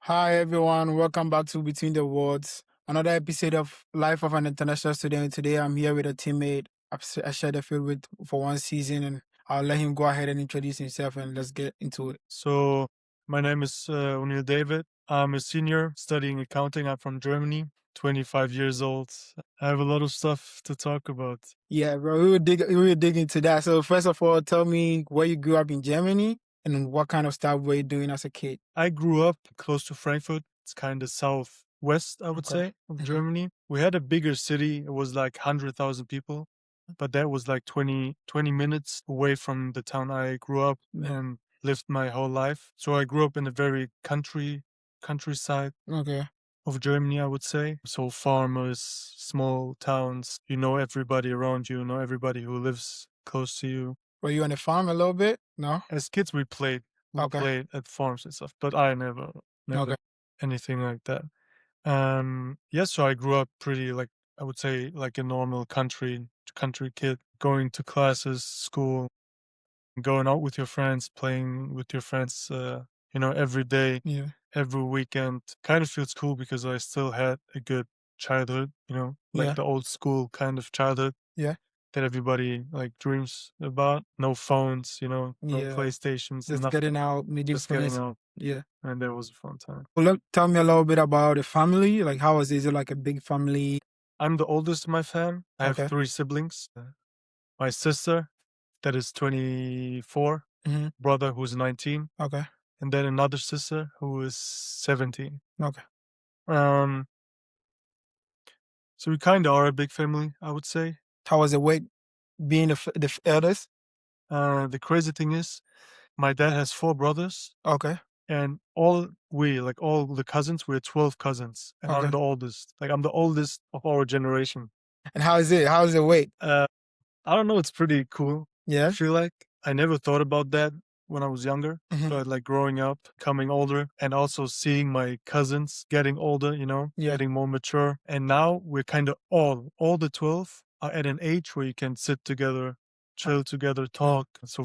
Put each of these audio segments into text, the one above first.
Hi everyone, welcome back to Between the Words, another episode of Life of an International Student. Today I'm here with a teammate I shared the field with for one season, and I'll let him go ahead and introduce himself and let's get into it. So, my name is Oneal David. I'm a senior studying accounting. I'm from Germany, 25 years old. I have a lot of stuff to talk about. Yeah, bro, we will dig into that. So first of all, tell me where you grew up in Germany and what kind of stuff were you doing as a kid? I grew up close to Frankfurt. It's kind of southwest, I would Okay. say, of Mhm. Germany. We had a bigger city. It was like 100,000 people, but that was like 20 minutes away from the town I grew up Yeah. and lived my whole life. So I grew up in a very countryside Okay. of Germany, I would say. So farmers, small towns, you know everybody around you, know everybody who lives close to you. Were you on the farm a little bit? No? As kids, we Okay. played at farms and stuff, but I never Okay. anything like that. Yeah, so I grew up pretty like I would say like a normal country kid, going to classes, school, going out with your friends, playing with your friends, every day, Yeah. every weekend. Kind of feels cool because I still had a good childhood, like Yeah. the old school kind of childhood Yeah. that everybody like dreams about. No phones, no Yeah. PlayStations, Just getting nothing. out, meeting Just getting friends. out. Yeah. And that was a fun time. Well, tell me a little bit about the family. Like, how is it? Is it like a big family? I'm the oldest in my fam. I have Okay. three siblings. My sister, that is 24, Hmm. brother who's 19, Okay. and then another sister who is 17. Okay. Um, so we kind of are a big family, I would say. How was it with being the eldest? The crazy thing is, my dad has four brothers, Okay. and all the cousins, we're 12 cousins, and I'm Okay. the oldest. Like, I'm the oldest of our generation. And how is it? How is it with? Uh, I don't know, it's pretty cool. I Yeah. feel like I never thought about that when I was younger, Hmm. but like growing up, coming older, and also seeing my cousins getting older, Yeah. getting more mature. And now we're kind of all the 12 are at an age where you can sit together, chill together, Mm. talk. So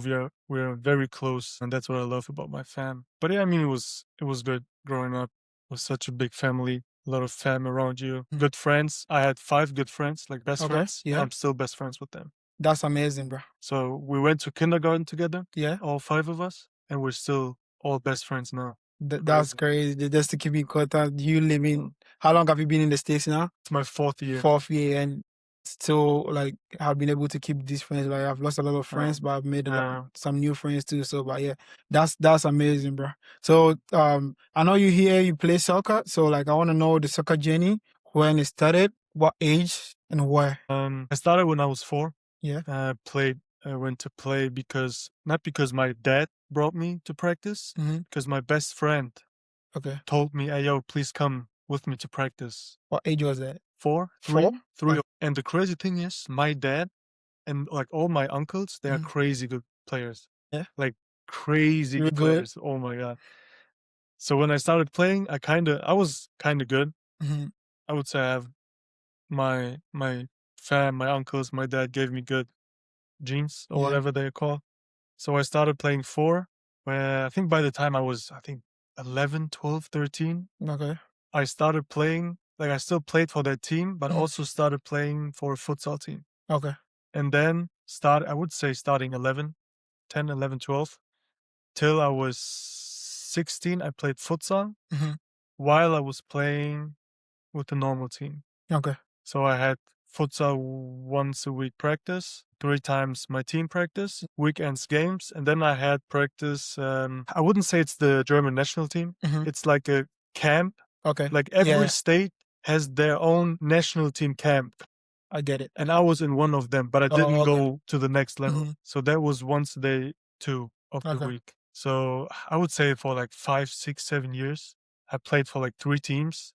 we're very close, and that's what I love about my fam. But yeah, I mean, it was good growing up with such a big family. A lot of fam around you, Mm. good friends. I had five good friends, like best Okay. friends, and Yeah. I'm still best friends with them. That's amazing, bro. So we went to kindergarten together, Yeah. all five of us, and we're still all best friends now. That's Crazy. crazy. Just to keep in contact, you Mm. living, how long have you been in the States now? It's my fourth year. Fourth year, and still like have been able to keep these friends. Like I've lost a lot of Uh, friends, but I've made uh, some new friends too. So, but yeah, that's amazing, bro. So, I know you here, you play soccer. So, like, I want to know the soccer journey, when it started, what age, and where. I started when I was 4. Yeah. I went to play not because my dad brought me to practice, Hmm. because my best friend Okay. told me, "Hey, yo, please come with me to practice." What age was that? Four, Four. three. And the crazy thing is, my dad and like all my uncles, they are Mhm. crazy good players, Yeah. like crazy You're good. players. Oh my god! So when I started playing, I was kind of good. Hmm. I would say I have my my uncles, my dad gave me good genes or Yeah. whatever they're called. So I started playing four, where I think by the time I was, I think 11, 12, 13, Okay. I started playing, like I still played for that team, but Mhm. also started playing for a futsal team. Okay. And then I would say starting 11, 10, 11, 12, till I was 16, I played futsal Hmm. while I was playing with the normal team. Okay. So I had futsal once a week practice, three times my team practice, weekends games, and then I had practice. I wouldn't say it's the German national team. Hmm. It's like a camp. Okay. Like every Yeah, state has their own national team camp, I get it. and I was in one of them, but I Oh, didn't okay. go to the next level. Hmm. So that was once a day two of the Okay. week. So I would say for like 5, 6, 7 years, I played for like three teams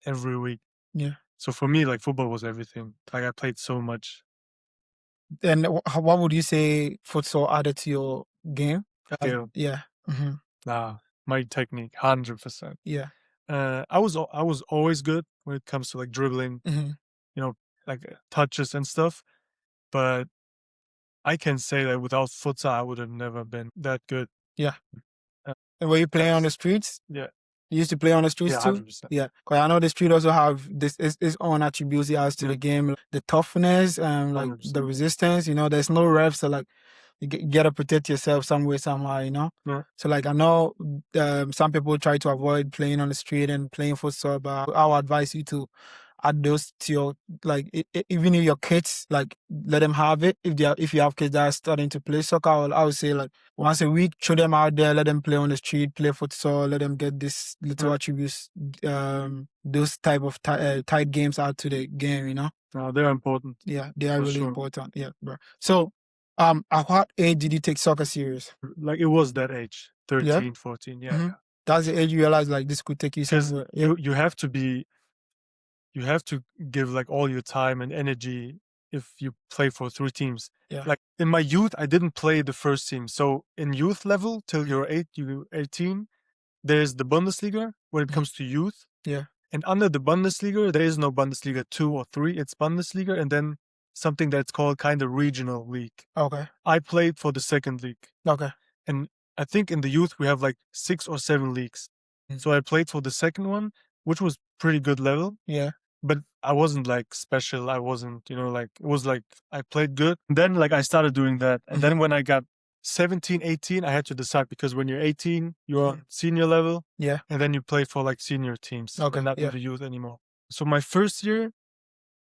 every week. Yeah. So for me, like football was everything. Like I played so much. And what would you say futsal added to your game? Skill, Yeah. Hmm. my technique, 100%. Yeah. I was always good when it comes to like dribbling, Hmm. you know, like touches and stuff. But I can say that without futsal, I would have never been that good. Yeah. Uh, And were you playing on the that's streets? yeah. You used to play on the streets Yeah, too? 100%. Yeah, because I know the street also have this its own attributes it has to Yeah. the game, the toughness and like the 100%. resistance. You know, there's no refs, so like you gotta protect yourself some way, somehow. You know. Yeah. So like I know some people try to avoid playing on the street and playing futsal, but I would advise you to add those to your like even if your kids like let them have it. If you have kids that are starting to play soccer, I would say like once a week, show them out there, let them play on the street, play futsal, let them get this little Yeah. attributes, those type of tight games out to the game. You know. They're important. Yeah, they are For really sure. important. Yeah, bro. So, at what age did you take soccer serious? Like it was that age, Yeah. 13, 14. Yeah. hmm That's the age you realize like this could take you Because somewhere. Yeah. you have to give like all your time and energy if you play for 3 teams. Yeah. Like in my youth, I didn't play the first team. So in youth level till you're 18, there's the Bundesliga when it Mhm. comes to youth. Yeah. And under the Bundesliga, there is no Bundesliga 2 or 3. It's Bundesliga and then something that's called kind of regional league. Okay. I played for the second league. Okay. And I think in the youth, we have like 6 or 7 leagues. Mm. So I played for the second one, which was pretty good level. Yeah. But I wasn't like special. I wasn't, like, it was like I played good. And then like I started doing that. And then when I got 17, 18, I had to decide because when you're 18, you're Mhm. senior level. Yeah. And then you play for like senior teams Okay. and not Yeah. in the youth anymore. So my first year,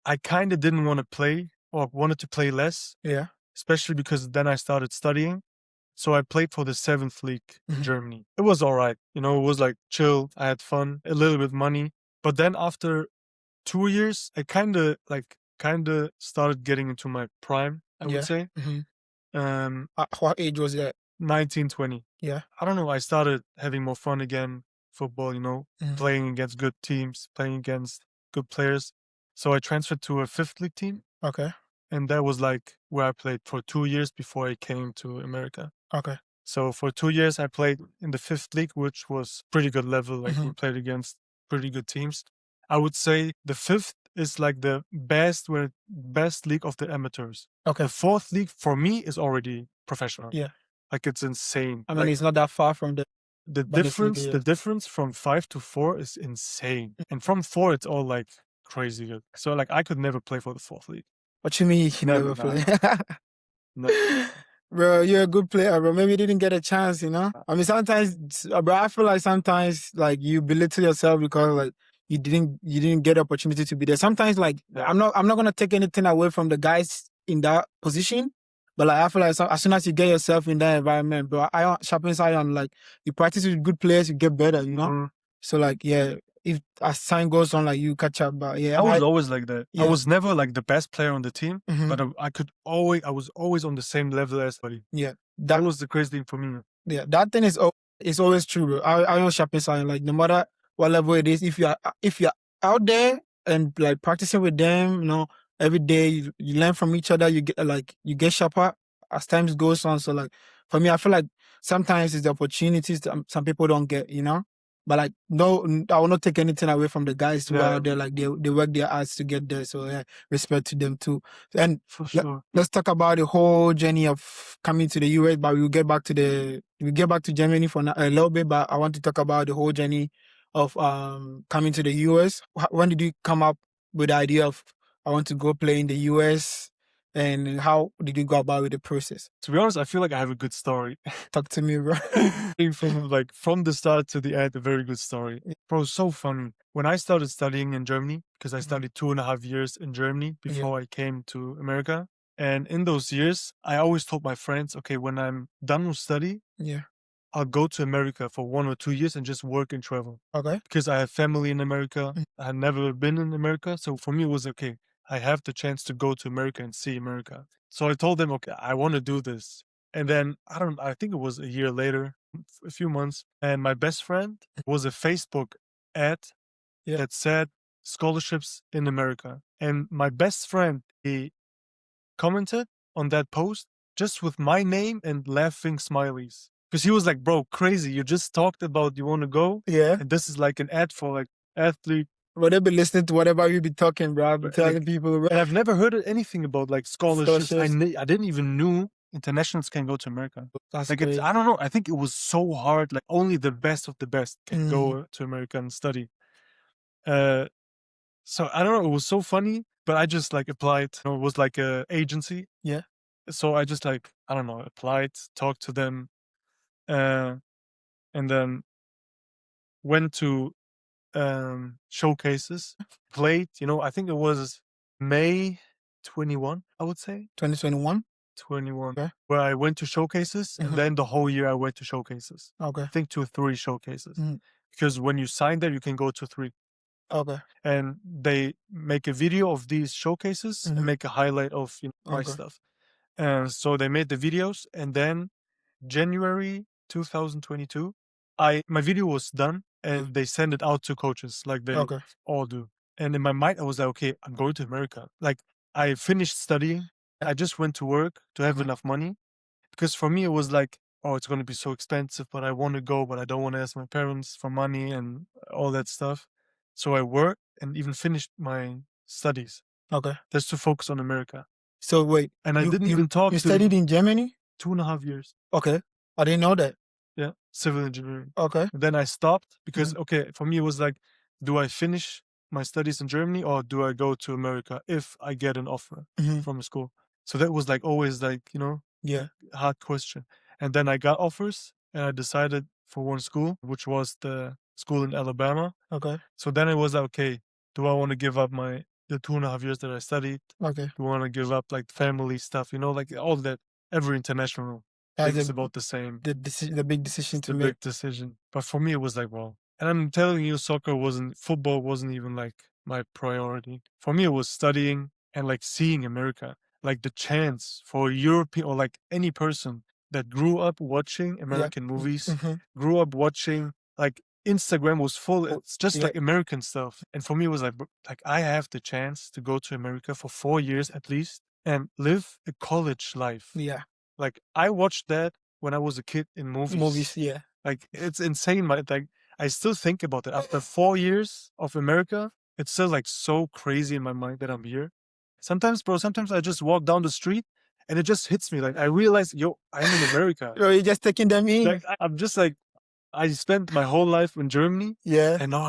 I kind of didn't want to play or wanted to play less, Yeah. especially because then I started studying. So I played for the 7th league in Mhm. Germany. It was all right. It was like chill. I had fun, a little bit money. But then after 2 years, I kind of started getting into my prime, I would Yeah. say. hmm Um, what age was that? 19, 20. Yeah. I don't know. I started having more fun again, football, Mhm. playing against good teams, playing against good players. So I transferred to a 5th league team. Okay. And that was like where I played for 2 years before I came to America. Okay. So for 2 years, I played in the 5th league, which was pretty good level. Like we Mhm. played against pretty good teams. I would say the 5th is like the best league of the amateurs. Okay. The 4th league for me is already professional. Yeah. Like it's insane. I mean, Like it's not that far from the the Bundesliga. difference, Yeah. the difference from 5 to 4 is insane. And from 4, it's all like crazy good. So like I could never play for the 4th league. What you mean you Never, never nah, play? no. Bro, you're a good player, bro. Maybe you didn't get a chance, you know? I mean, sometimes, bro, I feel like sometimes, like, you belittle yourself because, like, you didn't get opportunity to be there. Sometimes, like, Yeah. I'm not gonna take anything away from the guys in that position, but like, I feel like as soon as you get yourself in that environment, bro, iron sharpens iron. Like, you practice with good players, you get better, you know? Mhm. So, like, yeah, if as time goes on, like, you catch up, but yeah, I was always like that. I yeah. was never like the best player on the team, Mhm. but I was always on the same level as somebody. Yeah, That was the crazy thing for me. yeah, that thing is always true, bro. I don't sharpen sign like no matter what level it is. If you're out there and like practicing with them, every day you learn from each other. You get sharper as times goes on. So like for me, I feel like sometimes it's the opportunities that some people don't get. But like no, I will not take anything away from the guys who are Yeah, out there. Like they work their ass to get there. So yeah, respect to them too. And for let, sure. let's talk about the whole journey of coming to the US, but we'll get back to Germany for a little bit, but I want to talk about the whole journey of coming to the US. When did you come up with the idea of I want to go play in the US, and how did you go about with the process? To be honest, I feel like I have a good story. Talk to me, bro. From the start to the end, a very good story. Bro, so funny. When I started studying in Germany, because I studied 2.5 years in Germany before I came to America. And in those years, I always told my friends, okay, when I'm done with study, Yeah. I'll go to America for 1 or 2 years and just work and travel. Okay. Because I have family in America. Mm. I had never been in America. So for me, it was okay. I have the chance to go to America and see America. So I told them, okay, I want to do this. And then I think it was a year later, a few months. And my best friend was a Facebook ad Yeah. that said scholarships in America. And my best friend, he commented on that post just with my name and laughing smileys. Because he was like, bro, crazy. You just talked about you want to go. Yeah. And this is like an ad for like athlete. But they'll be listening to whatever you be talking, bro. I'll be telling people, bro. And I've never heard anything about like scholarships. Scholarships. I didn't even knew internationals can go to America. That's Like great. I don't know. I think it was so hard. Like only the best of the best can Mm, go to America and study. Uh, so I don't know. It was so funny, but I just like applied. It was like a agency. yeah. So I just like, I don't know, applied, talked to them, uh, and then went to showcases, played. I think it was May 21, I would say 2021. 21, Okay. where I went to showcases, and Hmm. then the whole year I went to showcases. Okay. I think 2 or 3 showcases, Hmm. because when you sign there, you can go to 3, Okay. and they make a video of these showcases and Hmm. make a highlight of my Okay. stuff. And so they made the videos, and then January 2022, my video was done, Mhm. and they send it out to coaches like they Okay. all do. And in my mind, I was like, okay, I'm going to America. Like I finished studying. I just went to work to have Mhm. enough money, because for me it was like, oh, it's going to be so expensive, but I want to go, but I don't want to ask my parents for money and all that stuff. So I worked and even finished my studies Okay. just to focus on America. So wait, And I you didn't you even talk you to studied in Germany? 2.5 years. Okay. I didn't know that. Yeah, civil engineering. Okay. And then I stopped because, Mhm. okay, for me it was like, do I finish my studies in Germany or do I go to America if I get an offer Mhm. from a school? So that was like always like, Yeah. a hard question. And then I got offers and I decided for one school, which was the school in Alabama. Okay. So then it was like, okay, do I want to give up the 2.5 years that I studied? Okay. Do I want to give up like family stuff, like all that every international That's thinks about the same. the big decision It's to the make. big decision. But for me, it was like, wow. And I'm telling you, football wasn't even like my priority. For me, it was studying and like seeing America, like the chance for a European or like any person that grew up watching Yeah. American movies, Mm-hmm. grew up watching like Instagram was full. It's just Yeah. like American stuff. And for me, it was like, like I have the chance to go to America for 4 years at least and live a college life. Yeah. Like I watched that when I was a kid in Movies. movies. Yeah. Like it's insane. Like I still think about it after 4 years of America. It's still like so crazy in my mind that I'm here. Sometimes, bro. Sometimes I just walk down the street and it just hits me. Like I realize, yo, I'm in America. You're just taking them in. Like I'm just like I spent my whole life in Germany, Yeah. and now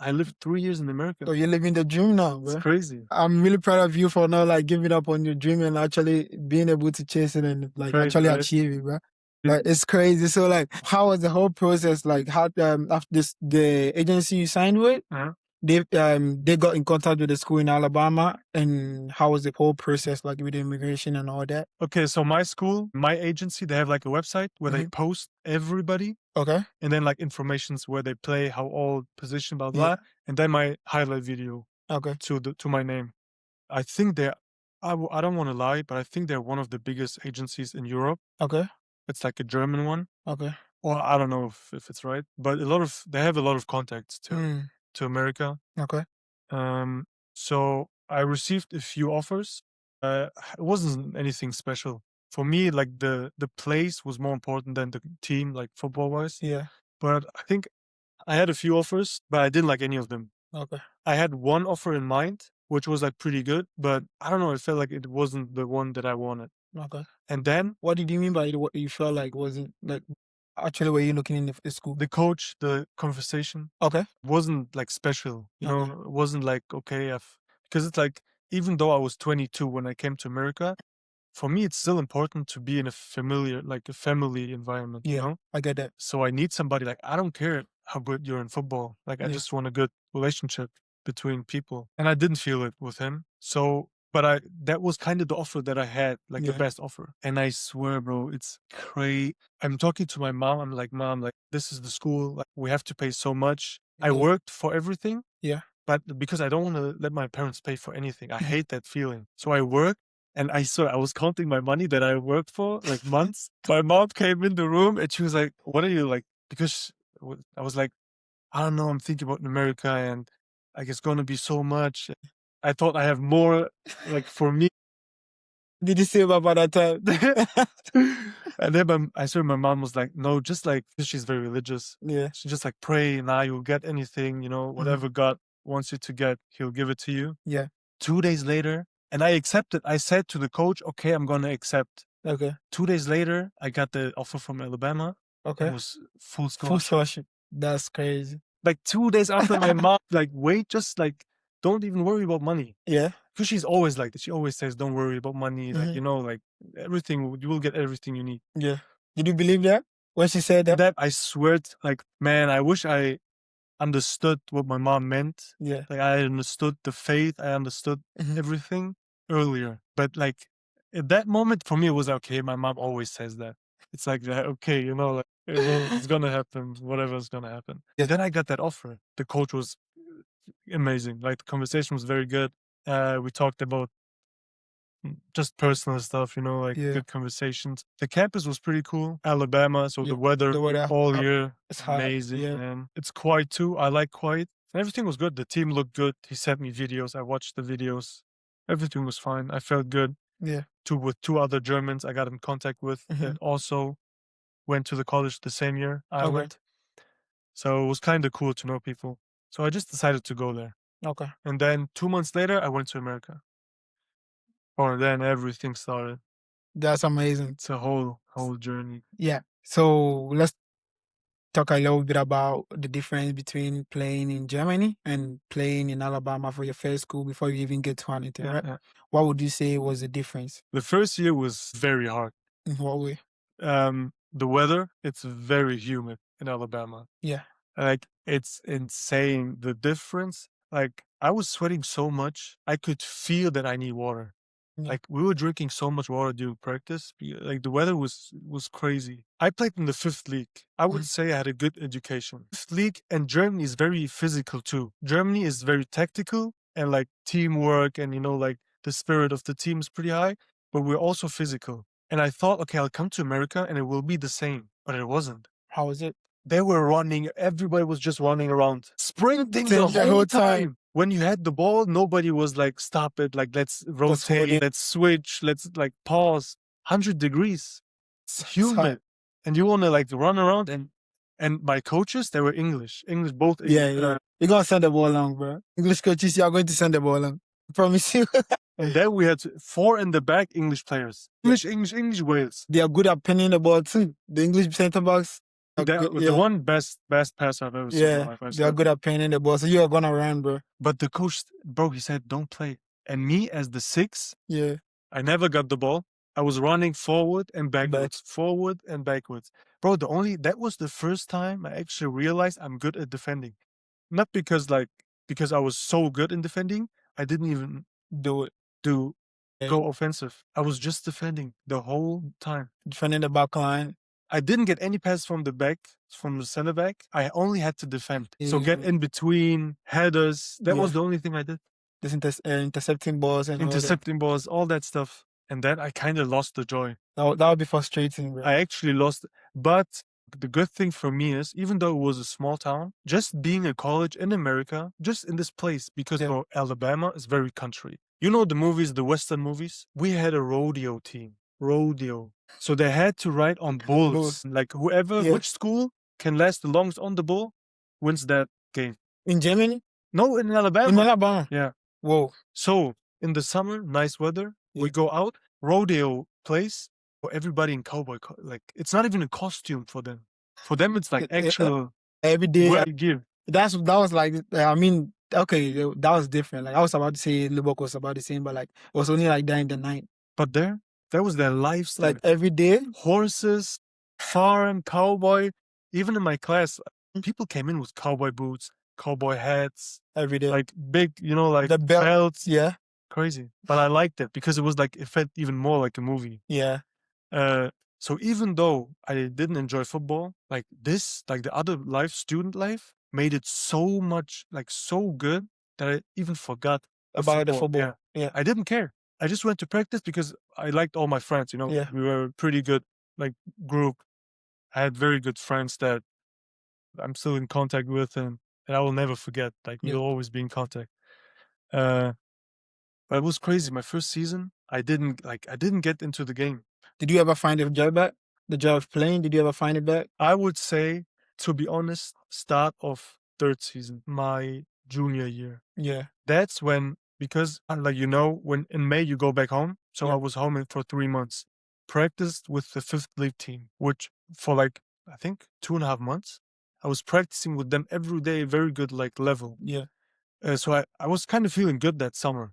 I lived 3 years in America. So you're living the dream now, It's bro. crazy. I'm really proud of you for not like giving up on your dream and actually being able to chase it and like Crazy, actually right? achieve it, bro. Like it's crazy. So like, how was the whole process? Like, how after the agency you signed with, Uh-huh. they got in contact with the school in Alabama, and how was the whole process like with the immigration and all that? Okay, so my school, my agency, they have like a website where they Mhm. post everybody, Okay. and then like informations where they play, how old, position, blah Yeah. blah, and then my highlight video Okay. to my name. I think I don't want to lie, but I think they're one of the biggest agencies in Europe. Okay. It's like a German one, Okay. or I don't know if it's right, but they have a lot of contacts Mm. to America. Okay. Um, so I received a few offers. It wasn't anything special for me. Like the place was more important than the team, like football wise. Yeah. But I think I had a few offers, but I didn't like any of them. Okay. I had one offer in mind, which was like pretty good, but I don't know. It felt like it wasn't the one that I wanted. Okay. And then What did you mean by what you felt like wasn't like actually were you looking in the school? the coach, the conversation Okay. wasn't like special. Okay. It wasn't like okay, because it's like even though I was 22 when I came to America, for me, it's still important to be in like a family environment, Yeah. I get that. So I need somebody like, I don't care how good you're in football. Like, I Yeah. just want a good relationship between people. And I didn't feel it with him. So, but that was kind of the offer that I had, like the Yeah. best offer. And I swear, bro, it's crazy. I'm talking to my mom. I'm like, Mom, like, this is the school. Like, we have to pay so much. I Yeah. worked for everything. Yeah. But because I don't want to let my parents pay for anything, I Mhm. hate that feeling. So I worked and I was counting my money that I worked for like months. My mom came in the room and she was like, "What are you like?" Because I was like, "I don't know. I'm thinking about America and like it's gonna be so much." I thought I have more like for me. Did you save up at that time? And then I saw my mom was like, "No, just like 'cause she's very religious. Yeah. She just like pray now you'll get anything. Whatever God wants you to get, He'll give it to you." Yeah. 2 days later, and I accepted. I said to the coach, "Okay, I'm gonna accept." Okay. 2 days later, I got the offer from Alabama. It Okay. was full Full scholarship. scholarship. That's crazy. Like 2 days after my mom, like, wait, just like, don't even worry about money. Yeah. Because she's always like this. She always says, don't worry about money. Like, Mhm. like everything, you will get everything you need. Yeah. Did you believe that when she said that? That I swear, like, man, I wish I understood what my mom meant. Yeah. Like, I understood the faith. I understood Mhm. everything earlier. But like at that moment, for me, it was okay. My mom always says that. It's like that. Okay, like it's gonna happen. Whatever's gonna happen. Yeah. Then I got that offer. The coach was amazing. Like the conversation was very good. We talked about just personal stuff, like Yeah. good conversations. The campus was pretty cool. Alabama, so Yeah. the weather The weather all year, it's hot. amazing, Yeah. man. It's quiet too. I like quiet. And everything was good. The team looked good. He sent me videos. I watched the videos. Everything was fine. I felt good. Yeah. With two other Germans I got in contact with that Mhm. also went to the college the same year I Okay. went. So it was kind of cool to know people. So I just decided to go there. Okay. And then 2 months later, I went to America. Or then everything started. That's amazing. It's a whole journey. Yeah. So let's talk a little bit about the difference between playing in Germany and playing in Alabama for your first school before you even get to anything, Yeah, right? yeah. What would you say was the difference? The first year was very hard. In what way? The weather, it's very humid in Alabama. Yeah. Like, it's insane the difference. Like, I was sweating so much, I could feel that I need water. Yeah. Like, we were drinking so much water during practice. Like, the weather was crazy. I played in the fifth league. I would Mhm. say I had a good education. Fifth league, and Germany is very physical too. Germany is very tactical and like teamwork, and like the spirit of the team is pretty high, but we're also physical. And I thought, okay, I'll come to America and it will be the same, but it wasn't. How was it? They were running. Everybody was just running around, sprinting the The whole whole time. time. When you had the ball, nobody was like, stop it. Like, let's hold rotate, it. let's switch, let's like pause. 100 degrees, It's hot. humid. And you want to like run around. And my coaches, they were English, both Yeah, English. yeah. You're gonna send the ball along, bro. English coaches, you are going to send the ball along. I promise you. And then we had four in the back English players. English Wales. They are good at pinning the ball too. The English center backs are good. The one best pass I've ever seen in my Yeah, life. I they are swear. good at pinning the ball. So you are gonna run, bro. But the coach, bro, he said, don't play. And me as the six, Yeah. I never got the ball. I was running forward and backwards, forward and backwards. Bro, that was the first time I actually realized I'm good at defending. Not because I was so good in defending, I didn't even Do it. do Yeah. go offensive. I was just defending the whole time. Defending the back line. I didn't get any pass from the center back. I only had to defend. So get Yeah. in between headers. That was Yeah. the only thing I did. Just intercepting balls and all that. Intercepting balls, all that stuff. And then I kind of lost the joy. That would be frustrating, bro. I actually lost. But the good thing for me is, even though it was a small town, just being a college in America, just in this place, because Yeah. Alabama is very country. You know the movies, the Western movies? We had a rodeo team. Rodeo. So they had to ride on bulls. Bulls. Like whoever, Yeah. which school can last the longest on the bull wins that game. In Germany? No, in Alabama. In Alabama? Yeah. Whoa. So in the summer, nice weather, we Yeah. go out, rodeo place for everybody in cowboy. Like, it's not even a costume for them. For them, it's like actual Every day. gear. That was like, I mean, okay, that was different. Like I was about to say Lubbock was about the same, but like it was only like that in the night. But that was their lifestyle. Like every day. Horses, farm, cowboy. Even in my class, people came in with cowboy boots, cowboy hats, Every day. like big, like the belts. Yeah. Crazy. But I liked it because it was like, it felt even more like a movie. Yeah. So even though I didn't enjoy football, like the other life, student life, made it so much, like so good that I even forgot About the football. Yeah. I didn't care. I just went to practice because I liked all my friends, Yeah. We were a pretty good, like, group. I had very good friends that I'm still in contact with, and I will never forget. Like, Yeah. we'll always be in contact. But it was crazy. My first season, I didn't get into the game. Did you ever find the joy back? The joy of playing? Did you ever find it back? I would say, to be honest, start of third season, my junior year. Yeah. That's when, because like, when in May you go back home. So Yeah. I was home for 3 months. practiced with the fifth league team, which for like, I think 2.5 months, I was practicing with them every day, very good like level. Yeah. So I was kind of feeling good that summer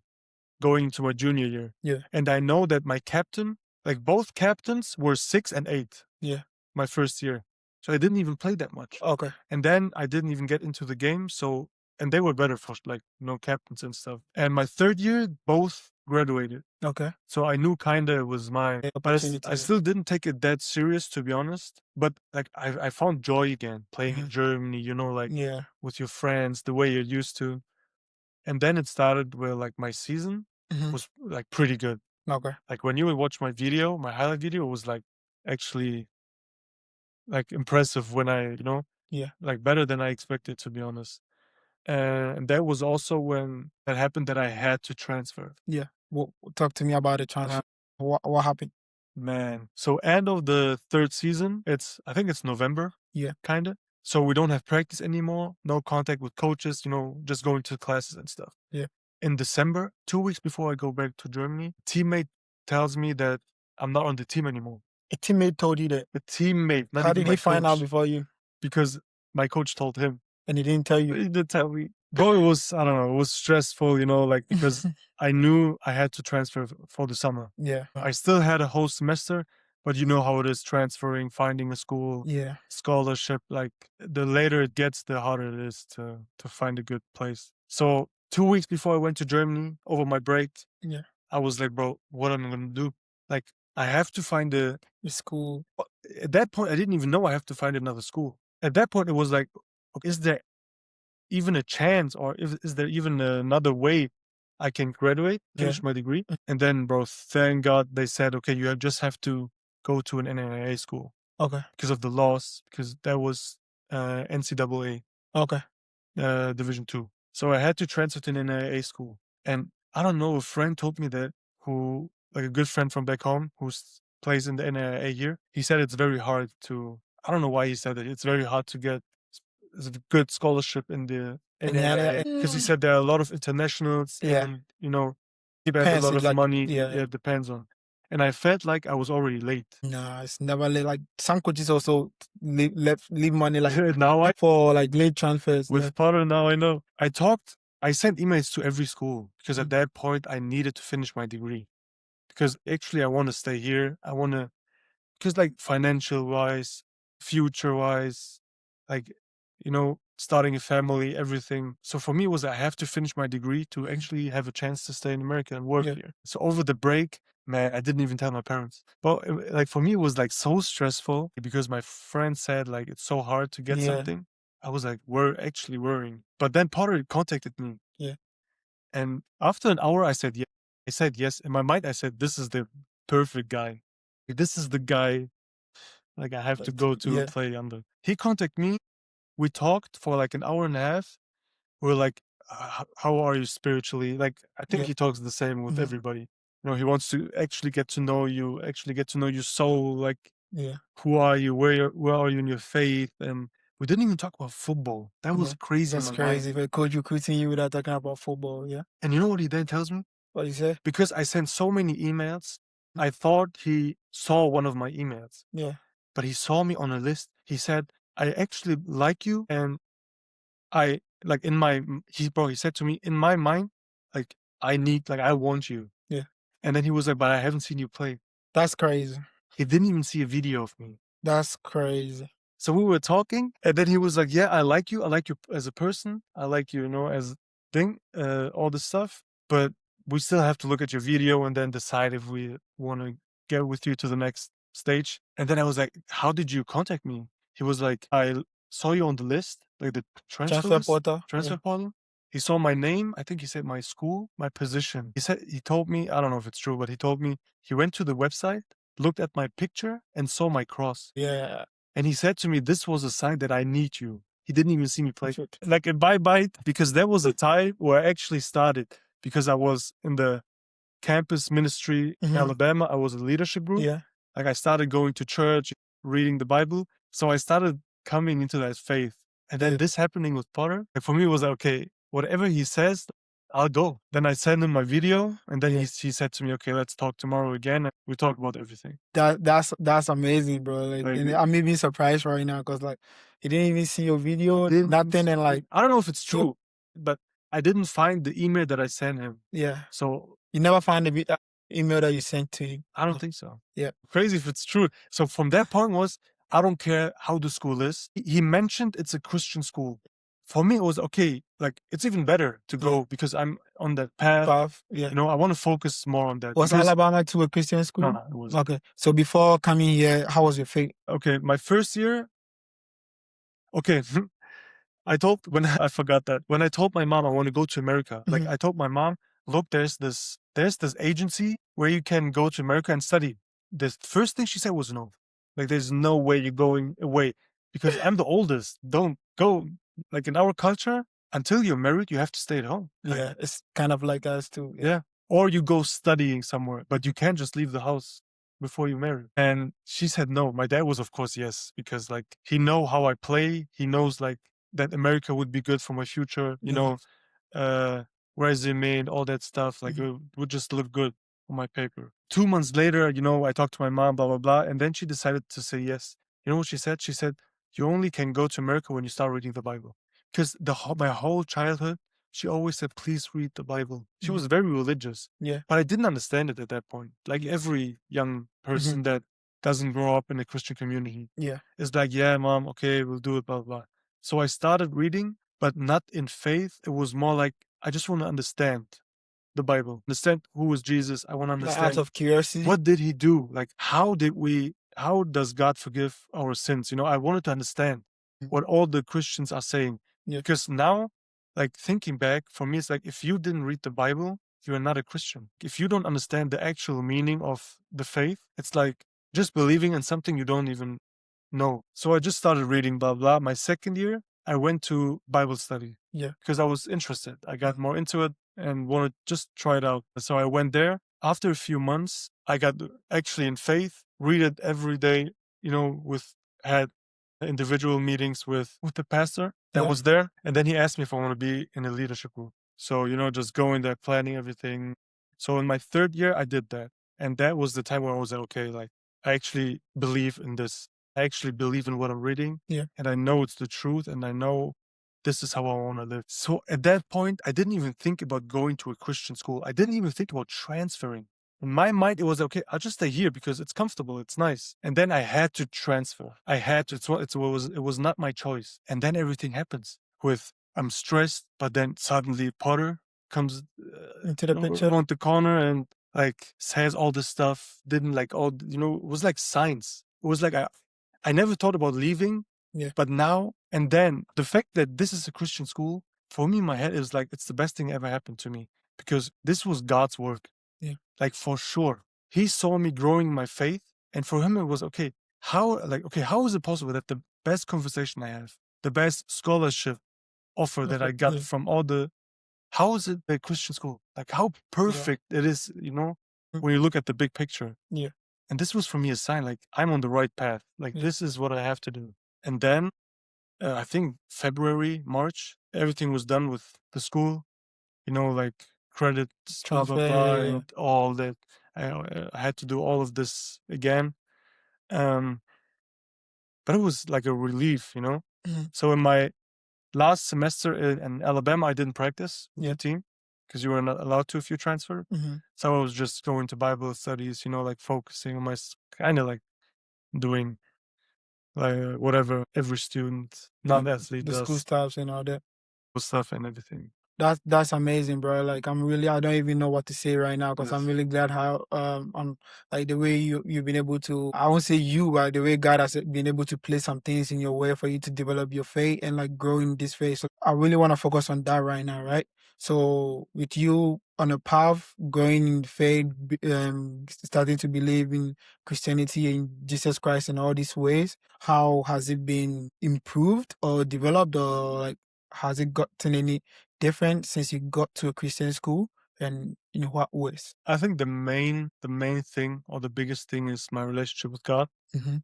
going into my junior year. Yeah. And I know that my captain, like both captains were 6 and 8 Yeah. my first year. So I didn't even play that much. Okay. And then I didn't even get into the game. So, and they were better for like no captains and stuff. And my third year, both graduated. Okay. So I knew kind of it was mine, but Opportunity. I still didn't take it that serious, to be honest. But like I found joy again playing in Germany, like Yeah. with your friends, the way you're used to. And then it started where like my season Mhm. was like pretty good. Okay. Like when you would watch my video, my highlight video was like actually like impressive when Yeah. like better than I expected, to be honest. And that was also when that happened that I had to transfer. Yeah. Talk to me about the transfer. What happened? Man. So end of the third season, I think it's November, Yeah. kinda. So we don't have practice anymore, no contact with coaches, just going to classes and stuff. Yeah. In December, 2 weeks before I go back to Germany, teammate tells me that I'm not on the team anymore. A teammate told you that. The teammate, not How even did my he find out coach, before you? because my coach told him. And he didn't tell you? He did tell me. Bro, it was, I don't know, it was stressful, like because I knew I had to transfer for the summer. Yeah. I still had a whole semester, but you know how it is transferring, finding a school, Yeah. scholarship. Like the later it gets, the harder it is to find a good place. So 2 weeks before I went to Germany over my break, Yeah. I was like, bro, what am I gonna do? Like I have to find The school. at that point I didn't even know I have to find another school. At that point it was like, okay, is there even a chance, or is there even another way I can graduate, Yeah. finish my degree? And then, bro, thank God they said, okay, just have to go to an NAIA school Okay. because of the laws, because that was NCAA Okay. Division 2. So I had to transfer to an NAIA school. And I don't know, a friend told me that, who, like a good friend from back home, who plays in the NAIA here, he said it's very hard to, I don't know why he said it, it's very hard to get a good scholarship in the And yeah, NAIA, because he said there are a lot of internationals, yeah. and he bet a Depends. lot It's of like, money. yeah. Yeah, it depends on. And I felt like I was already late. Nah, it's never late. Like some coaches also leave money like Now for like late transfers. with Yeah. Potter, now I know. I sent emails to every school because at that point I needed to finish my degree. Because actually I want to stay here. I want to, because like financial wise, future wise, like, starting a family, everything. So for me, it was I have to finish my degree to actually have a chance to stay in America and work Yeah. here. So over the break, man, I didn't even tell my parents. But like for me, it was like so stressful because my friend said like it's so hard to get Yeah. something. I was like, we're actually worrying. But then Potter contacted me. Yeah. And after an hour, I said yes. I said yes. In my mind, I said, this is the perfect guy. This is the guy like I have to go to Yeah. play under. He contacted me. We talked for like an hour and a half. We're like, how are you spiritually? Like, I think Yeah. he talks the same with Mhm. everybody. He wants to actually get to know you, actually get to know your soul. Like, Yeah. who are you? Where are you in your faith? And we didn't even talk about football. That was Yeah. crazy in That's my crazy. mind. If a coach recruiting you without talking about football, yeah. And you know what he then tells me? What you say? Because I sent so many emails, I thought he saw one of my emails, Yeah. but he saw me on a list. He said, I actually like you. And I, like, he said to me, in my mind, like, I want you. Yeah. And then he was like, but I haven't seen you play. That's crazy. He didn't even see a video of me. That's crazy. So we were talking, and then he was like, yeah, I like you. I like you as a person. I like you, as thing, all this stuff. But we still have to look at your video and then decide if we want to get with you to the next stage. And then I was like, how did you contact me? He was like, I saw you on the list, like the transfer Transfer list, portal. transfer Yeah. portal. He saw my name. I think he said my school, my position. He told me, I don't know if it's true, but he told me he went to the website, looked at my picture, and saw my cross. Yeah. And he said to me, this was a sign that I need you. He didn't even see me play. Shoot. Like a bye-bye, because there was a time where I actually started, because I was in the campus ministry in Mhm. Alabama. I was a leadership group. Yeah. Like I started going to church, reading the Bible. So I started coming into that faith. And then Yeah. this happening with Potter, like for me, it was like, okay, whatever he says, I'll go. Then I sent him my video, and then Yeah. he said to me, okay, let's talk tomorrow again. And we talk about everything. That's amazing, bro. Like, Like, and I'm even surprised right now because like he didn't even see your video, didn't nothing, and like I don't know if it's you, true, but I didn't find the email that I sent him. yeah, So you never find the email that you sent to him. I don't think so. Yeah. Crazy if it's true. So from that point was, I don't care how the school is. He mentioned it's a Christian school. For me, it was okay. Like, it's even better to Yeah. go because I'm on that path. Path. Yeah. You know, I want to focus more on that. Was Because Alabama to a Christian school? no, it wasn't. Okay. So before coming here, how was your faith? Okay, my first year. Okay, I told when I forgot that when I told my mom I want to go to America. Like, Mhm. I told my mom, look, there's this agency where you can go to America and study. The first thing she said was no. Like, there's no way you're going away because I'm the oldest. Don't go. Like, in our culture, until you're married, you have to stay at home. Yeah, it's kind of like us too. Yeah. Or you go studying somewhere, but you can't just leave the house before you marry. And she said no. My dad was, of course, yes, because like he know how I play. He knows like that America would be good for my future, you Yeah. know, uh resume and all that stuff. Like Mhm. it would just look good on my paper. 2 months later, you know, I talked to my mom, blah blah blah, and then she decided to say yes. You know what she said? She said, you only can go to America when you start reading the Bible. Because my whole childhood, she always said, please read the Bible. She Mhm. was very religious, Yeah. but I didn't understand it at that point. Like every young person that doesn't grow up in a Christian community Yeah. is like, yeah, mom, okay, we'll do it, blah, blah. So I started reading, but not in faith. It was more like, I just want to understand the Bible, understand who is Jesus. I want to Like out understand of curiosity. what did he do? Like, how does God forgive our sins? You know, I wanted to understand what all the Christians are saying. Yeah. Because now, like thinking back, for me, it's like if you didn't read the Bible, you're not a Christian. If you don't understand the actual meaning of the faith, it's like just believing in something you don't even know. So I just started reading, blah, blah. My second year, I went to Bible study. Yeah. Because I was interested. I got more into it and wanted to just try it out. So I went there. After a few months, I got actually in faith, read it every day, you know, had individual meetings with the pastor that Yeah. was there. And then he asked me if I want to be in a leadership group. So, you know, just going there, planning everything. So in my third year, I did that. And that was the time where I was like, okay, like I actually believe in this. I actually believe in what I'm reading. Yeah. And I know it's the truth. And I know this is how I want to live. So at that point, I didn't even think about going to a Christian school. I didn't even think about transferring. In my mind, it was okay. I'll just stay here because it's comfortable, it's nice. And then I had to transfer. I had to. It was not my choice. And then everything happens. With I'm stressed, but then suddenly Potter comes Into the picture. around the corner and like says all this stuff. Didn't like all it was like science. It was like I never thought about leaving. Yeah. But now and then, the fact that this is a Christian school, for me, in my head, is like, it's the best thing ever happened to me because this was God's work. Yeah. Like, for sure. He saw me growing my faith. And for him, it was okay. How is it possible that the best conversation I have, the best scholarship offer that I got Yeah. from how is it a Christian school? Like, how perfect it is, when you look at the big picture. Yeah. And this was for me a sign, like, I'm on the right path. Like, Yeah. this is what I have to do. And then I think February, March, everything was done with the school, like credits, blah, blah, Transfer. blah, Yeah. and all that. I had to do all of this again. Um, but it was like a relief. Mhm. So in my last semester in Alabama, I didn't practice with Yeah. the team because you were not allowed to if you transfer. Mhm. So I was just going to Bible studies, like focusing on my kind of like doing like whatever every student, Like non-athlete the school does, staffs and all that. stuff and everything. That's amazing, bro. Like I don't even know what to say right now because I'm Yes. really glad how on like the way you've been able to, I won't say you, but the way God has been able to place some things in your way for you to develop your faith and like grow in this faith. So I really want to focus on that right now, right? So with you on a path going in faith, starting to believe in Christianity and Jesus Christ in all these ways, how has it been improved or developed, or like has it gotten any different since you got to a Christian school, and in what ways? I think the main thing or the biggest thing is my relationship with God. Mm-hmm.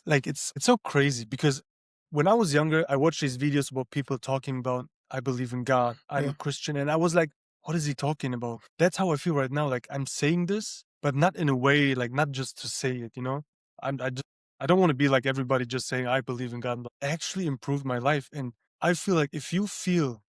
Like it's so crazy because when I was younger, I watched these videos about people talking about I believe in God, I'm Yeah. a Christian, and I was like, what is he talking about? That's how I feel right now. Like I'm saying this, but not in a way, like not just to say it, you know? I just, I don't want to be like everybody just saying I believe in God, but I actually improved my life. And I feel like if you feel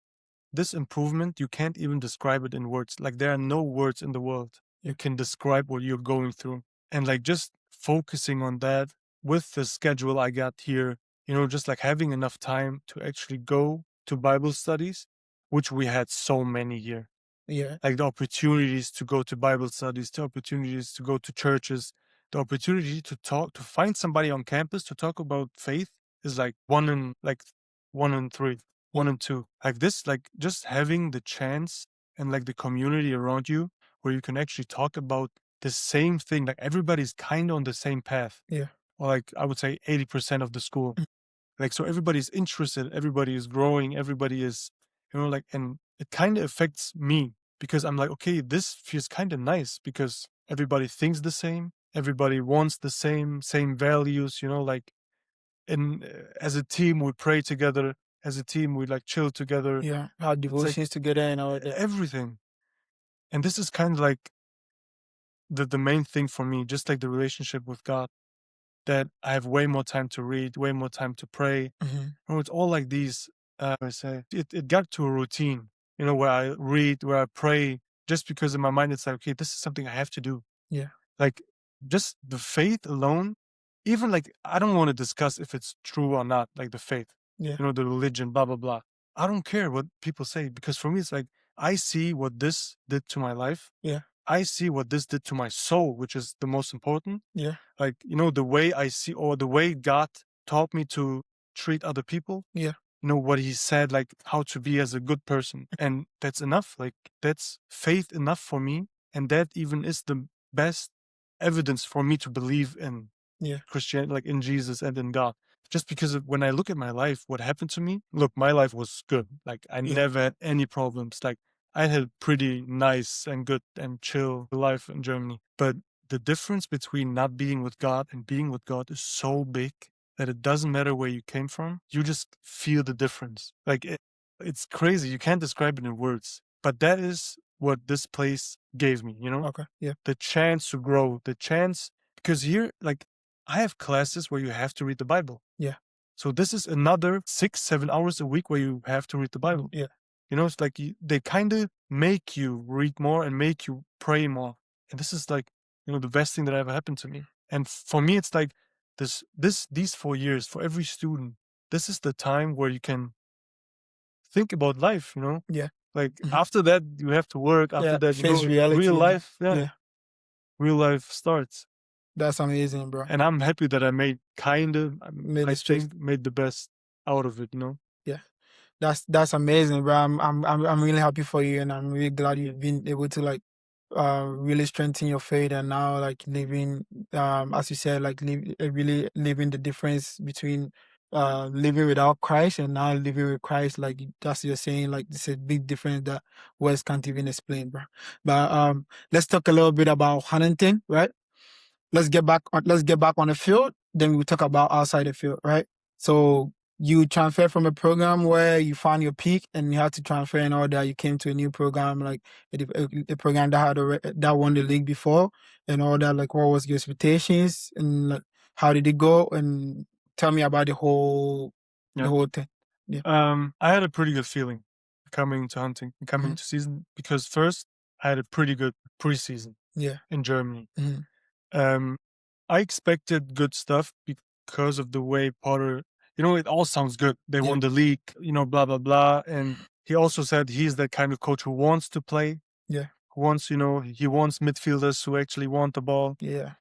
this improvement, you can't even describe it in words. Like there are no words in the world Yeah. you can describe what you're going through. And like just focusing on that with the schedule I got here, you know, just like having enough time to actually go to Bible studies, which we had so many here. Yeah. Like the opportunities to go to Bible studies, the opportunities to go to churches, the opportunity to talk, to find somebody on campus to talk about faith is like one in three, Yeah. one in two. Like this, like just having the chance and like the community around you where you can actually talk about the same thing. Like everybody's kind of on the same path. Yeah. Or like I would say 80% of the school. Mm. Like, so everybody's interested, everybody is growing, everybody is, you know, like, and it kind of affects me because I'm like, okay, this feels kind of nice because everybody thinks the same, everybody wants the same values, you know, like, and as a team, we pray together, as a team, we like chill together. Yeah. Have It's like devotions together and all that. everything. And this is kind of like the main thing for me, just like the relationship with God, that I have way more time to read, way more time to pray. Hmm. Oh, it's all like these, I say, it got to a routine, you know, where I read, where I pray, just because in my mind it's like, okay, this is something I have to do. Yeah. Like, just the faith alone, even like, I don't want to discuss if it's true or not, like the faith, Yeah. you know, the religion, blah, blah, blah. I don't care what people say because for me, it's like, I see what this did to my life. Yeah. I see what this did to my soul, which is the most important. Yeah. Like, you know, the way I see, or the way God taught me to treat other people, Yeah. you know, what he said, like how to be as a good person. And that's enough. Like that's faith enough for me. And that even is the best evidence for me to believe in Yeah. Christianity, like in Jesus and in God. Just because when I look at my life, what happened to me, look, my life was good. Like I Yeah. never had any problems. Like I had pretty nice and good and chill life in Germany. But the difference between not being with God and being with God is so big that it doesn't matter where you came from. You just feel the difference. Like it's crazy. You can't describe it in words. But that is what this place gave me, you know? Okay. Yeah. The chance to grow, the chance because here, like I have classes where you have to read the Bible. Yeah. So this is another 6, 7 hours a week where you have to read the Bible. Yeah. You know, it's like they kind of make you read more and make you pray more. And this is like, you know, the best thing that ever happened to me. And for me, it's like these 4 years for every student, this is the time where you can think about life, you know? Yeah. Like Mhm. after that, you have to work. After Yeah. that, you Face know, real reality. And life, yeah, yeah. real life starts. That's amazing, bro. And I'm happy that I made kind of, Made I this choice. think, made the best out of it, you know? Yeah. That's amazing, bro. I'm really happy for you, and I'm really glad you've been able to like really strengthen your faith, and now like living as you said, like really living the difference between living without Christ and now living with Christ. Like that's you're saying, like it's a big difference that words can't even explain, bro. But let's talk a little bit about Huntington, right? Let's get back on the field, then we'll talk about outside the field, right? So you transfer from a program where you found your peak and you had to transfer in order you came to a new program, like a program that that won the league before and all that. Like what was your expectations and like how did it go, and tell me about the Yeah. whole thing. Yeah. I had a pretty good feeling coming to hunting, coming Hmm. to season, because first I had a pretty good preseason Yeah. in Germany. Hmm. Um, I expected good stuff because of the way Potter, you know, it all sounds good. They Yeah. won the league, you know, blah, blah, blah. And he also said he's that kind of coach who wants to play, Yeah. who wants, you know, he wants midfielders who actually want the ball. Yeah.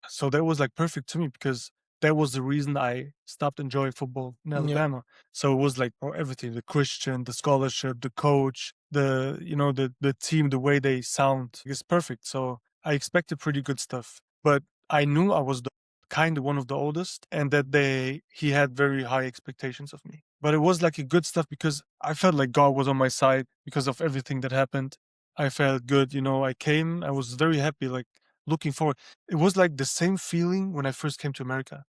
So that was like perfect to me because that was the reason I stopped enjoying football in Yeah. Alabama. So it was like everything, the Christian, the scholarship, the coach, the, you know, the team, the way they sound is perfect. So I expected pretty good stuff, but I knew I was the kind of one of the oldest and that he had very high expectations of me. But it was like a good stuff because I felt like God was on my side because of everything that happened. I felt good, you know, I came, I was very happy, like looking forward. It was like the same feeling when I first came to America.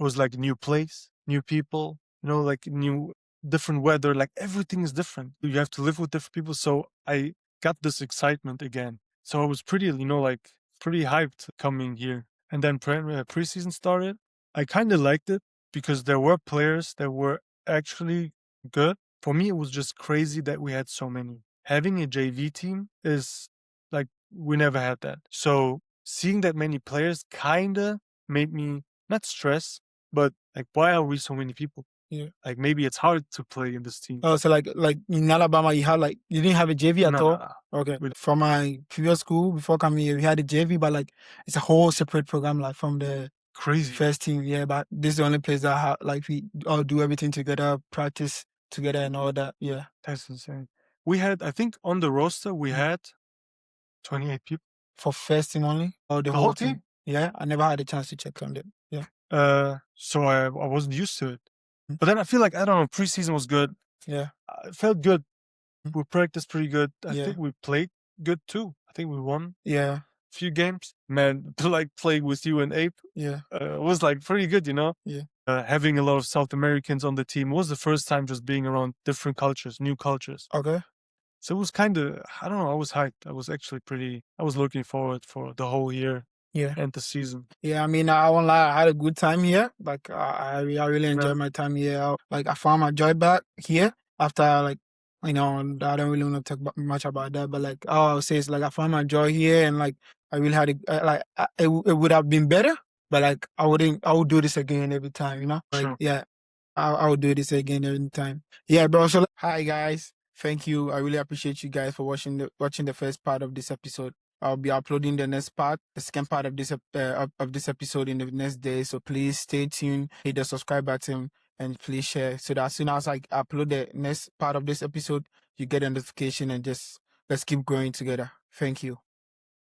It was like a new place, new people, you know, like new. different weather, like everything is different. You have to live with different people. So I got this excitement again. So I was pretty, like pretty hyped coming here. And then preseason started. I kind of liked it because there were players that were actually good. For me, it was just crazy that we had so many. Having a JV team is like, we never had that. So seeing that many players kind of made me not stress, but like, why are we so many people? Yeah. Like, maybe it's hard to play in this team. Oh, so like in Alabama, you didn't have a JV at No, all? no, no. Okay. We- From my previous school before coming here, we had a JV, but like it's a whole separate program, like from the Crazy. first team. Yeah, but this is the only place that like we all do everything together, practice together, and all that. Yeah. That's insane. We had, I think, on the roster, we had 28 people. For first team only, or the The whole whole team? team? Yeah, I never had a chance to check on them. Yeah. So I wasn't used to it. Mm. But then I feel like, I don't know, preseason was good. Yeah. It felt good. Mm. We practiced pretty good. I Yeah. think we played good too. I think we won Yeah. a few games. Man, to like play with you and Ape Yeah. was like pretty good, Yeah. Having a lot of South Americans on the team was the first time just being around different cultures, new cultures. Okay. So it was kind of, I don't know, I was hyped. I was actually I was looking forward for the whole year Yeah. and the season. Yeah, I mean, I won't lie, I had a good time here. Like, I really Yeah. enjoyed my time here. Like, I found my joy back here after, like, I don't really want to talk much about that, but like, all I'll say is, like, I found my joy here, and like, I really had it would have been better, but like, I would do this again every time, Like, Sure. yeah, I would do this again every time. Yeah, bro. So, hi guys. Thank you. I really appreciate you guys for watching the first part of this episode. I'll be uploading the second part of this episode in the next day. So please stay tuned, hit the subscribe button, and please share so that as soon as I upload the next part of this episode, you get a notification and just let's keep growing together. Thank you.